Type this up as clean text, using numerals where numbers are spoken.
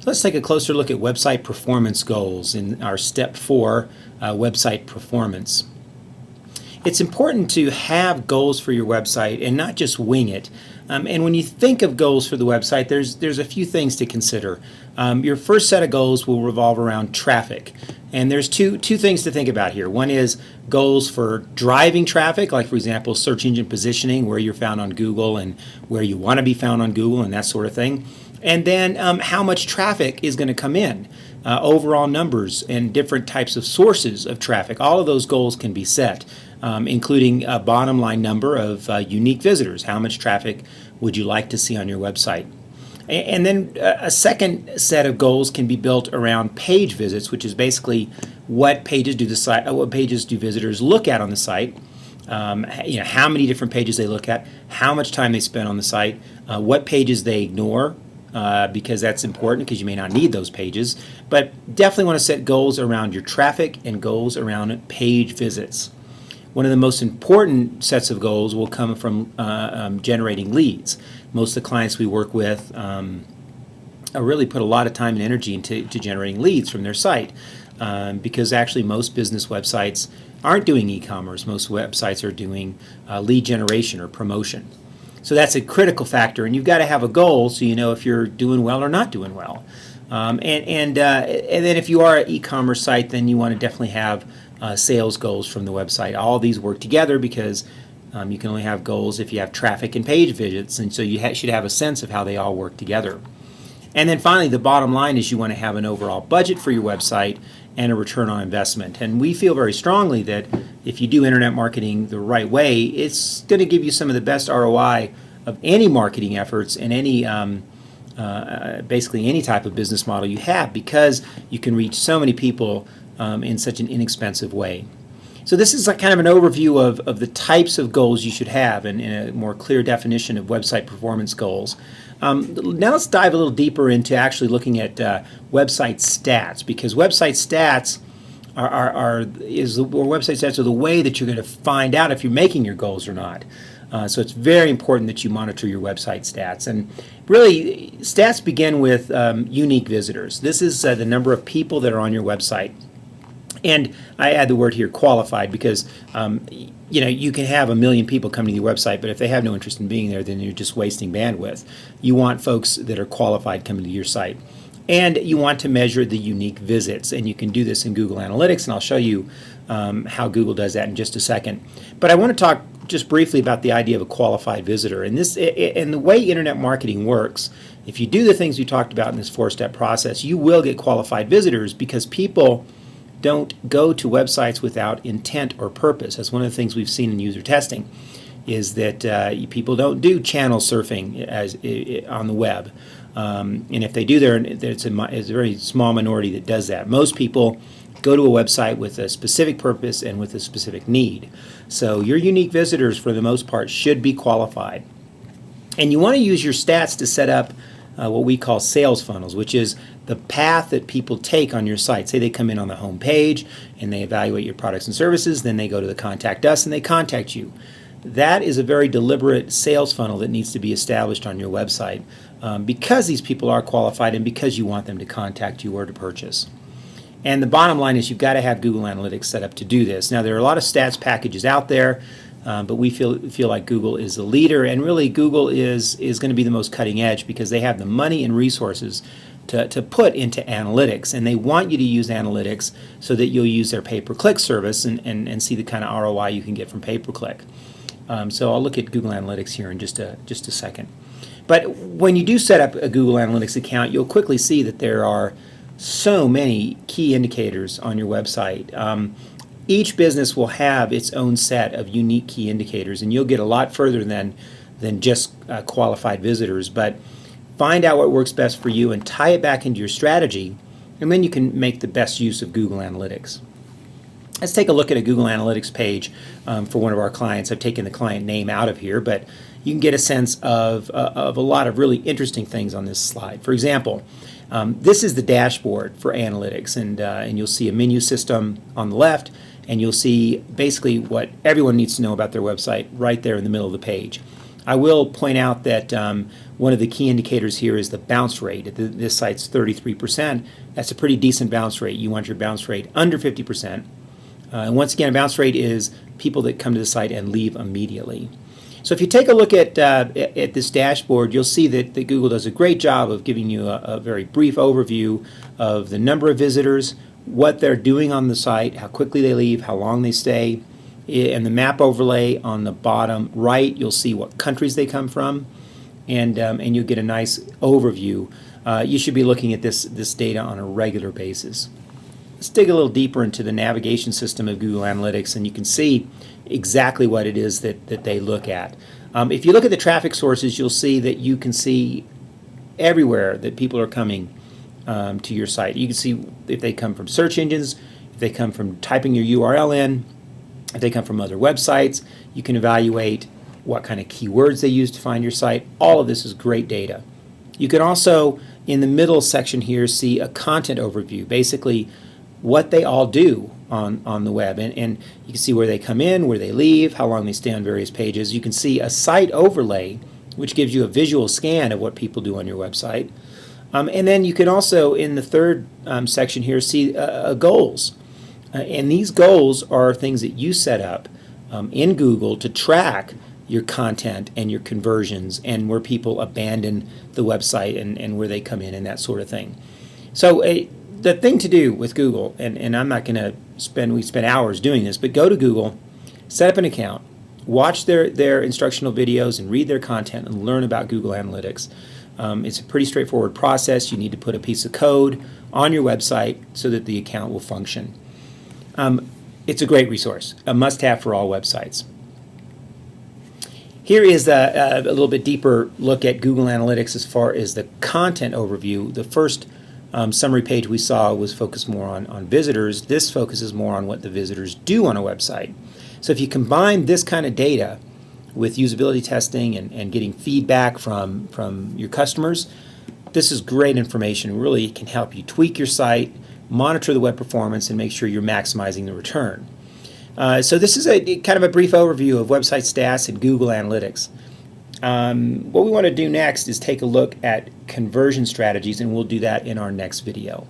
Let's take a closer look at website performance goals in our step 4, website performance. It's important to have goals for your website and not just wing it. And when you think of goals for the website, there's a few things to consider. Your first set of goals will revolve around traffic. And there's two things to think about here. One is goals for driving traffic, like for example, search engine positioning, where you're found on Google and where you want to be found on Google and that sort of thing. And then how much traffic is going to come in, overall numbers and different types of sources of traffic. All of those goals can be set, including a bottom line number of unique visitors. How much traffic would you like to see on your website? And then a second set of goals can be built around page visits, which is basically what pages do visitors look at on the site. How many different pages they look at, how much time they spend on the site, what pages they ignore, because that's important because you may not need those pages. But definitely want to set goals around your traffic and goals around page visits. One of the most important sets of goals will come from generating leads. Most of the clients we work with really put a lot of time and energy into generating leads from their site, because actually most business websites aren't doing e-commerce. Most websites are doing lead generation or promotion. So that's a critical factor, and you've got to have a goal so you know if you're doing well or not doing well. And then if you are an e-commerce site, then you want to definitely have sales goals from the website. All these work together because you can only have goals if you have traffic and page visits, and so you should have a sense of how they all work together. And then finally, the bottom line is you want to have an overall budget for your website and a return on investment. And we feel very strongly that if you do internet marketing the right way, it's going to give you some of the best ROI of any marketing efforts and any basically any type of business model you have, because you can reach so many people in such an inexpensive way. So this is kind of an overview of the types of goals you should have and a more clear definition of website performance goals. Now let's dive a little deeper into actually looking at website stats, because website stats are the way that you're going to find out if you're making your goals or not. So it's very important that you monitor your website stats. And really, stats begin with unique visitors. This is the number of people that are on your website. And I add the word here, qualified, because you can have 1 million people coming to your website, but if they have no interest in being there, then you're just wasting bandwidth. You want folks that are qualified coming to your site. And you want to measure the unique visits, and you can do this in Google Analytics, and I'll show you how Google does that in just a second. But I want to talk just briefly about the idea of a qualified visitor. And the way internet marketing works, if you do the things we talked about in this 4-step process, you will get qualified visitors, because people don't go to websites without intent or purpose. That's one of the things we've seen in user testing, is that people don't do channel surfing on the web. And if they do, it's a very small minority that does that. Most people go to a website with a specific purpose and with a specific need. So your unique visitors, for the most part, should be qualified. And you want to use your stats to set up what we call sales funnels, which is the path that people take on your site. Say they come in on the home page and they evaluate your products and services, then they go to the Contact Us and they contact you. That is a very deliberate sales funnel that needs to be established on your website, because these people are qualified and because you want them to contact you or to purchase. And the bottom line is you've got to have Google Analytics set up to do this. Now, there are a lot of stats packages out there, but we feel like Google is the leader, and really Google is going to be the most cutting edge, because they have the money and resources to put into analytics, and they want you to use analytics so that you'll use their pay-per-click service and see the kind of ROI you can get from pay-per-click. So I'll look at Google Analytics here in just a second. But when you do set up a Google Analytics account, you'll quickly see that there are so many key indicators on your website. Each business will have its own set of unique key indicators, and you'll get a lot further than just qualified visitors. But find out what works best for you and tie it back into your strategy, and then you can make the best use of Google Analytics. Let's take a look at a Google Analytics page for one of our clients. I've taken the client name out of here, but you can get a sense of a lot of really interesting things on this slide. For example, this is the dashboard for analytics, and you'll see a menu system on the left, and you'll see basically what everyone needs to know about their website right there in the middle of the page. I will point out that one of the key indicators here is the bounce rate. This site's 33%. That's a pretty decent bounce rate. You want your bounce rate under 50%. And once again, a bounce rate is people that come to the site and leave immediately. So if you take a look at this dashboard, you'll see that Google does a great job of giving you a very brief overview of the number of visitors, what they're doing on the site, how quickly they leave, how long they stay. And the map overlay on the bottom right, you'll see what countries they come from, and you'll get a nice overview. You should be looking at this data on a regular basis. Let's dig a little deeper into the navigation system of Google Analytics, and you can see exactly what it is that they look at. If you look at the traffic sources, you'll see that you can see everywhere that people are coming to your site. You can see if they come from search engines, if they come from typing your URL in, if they come from other websites. You can evaluate what kind of keywords they use to find your site. All of this is great data. You can also, in the middle section here, see a content overview, basically what they all do on the web. And you can see where they come in, where they leave, how long they stay on various pages. You can see a site overlay, which gives you a visual scan of what people do on your website. And then you can also, in the third section here, see goals. And these goals are things that you set up in Google to track your content and your conversions and where people abandon the website and where they come in and that sort of thing. So the thing to do with Google, and I'm not going to we spend hours doing this, but go to Google, set up an account, watch their instructional videos and read their content and learn about Google Analytics. It's a pretty straightforward process. You need to put a piece of code on your website so that the account will function. It's a great resource, a must-have for all websites. Here is a little bit deeper look at Google Analytics as far as the content overview. The first summary page we saw was focused more on visitors. This focuses more on what the visitors do on a website. So if you combine this kind of data with usability testing and getting feedback from your customers, this is great information. Really can help you tweak your site, monitor the web performance, and make sure you're maximizing the return. So this is a kind of a brief overview of website stats and Google Analytics. What we want to do next is take a look at conversion strategies, and we'll do that in our next video.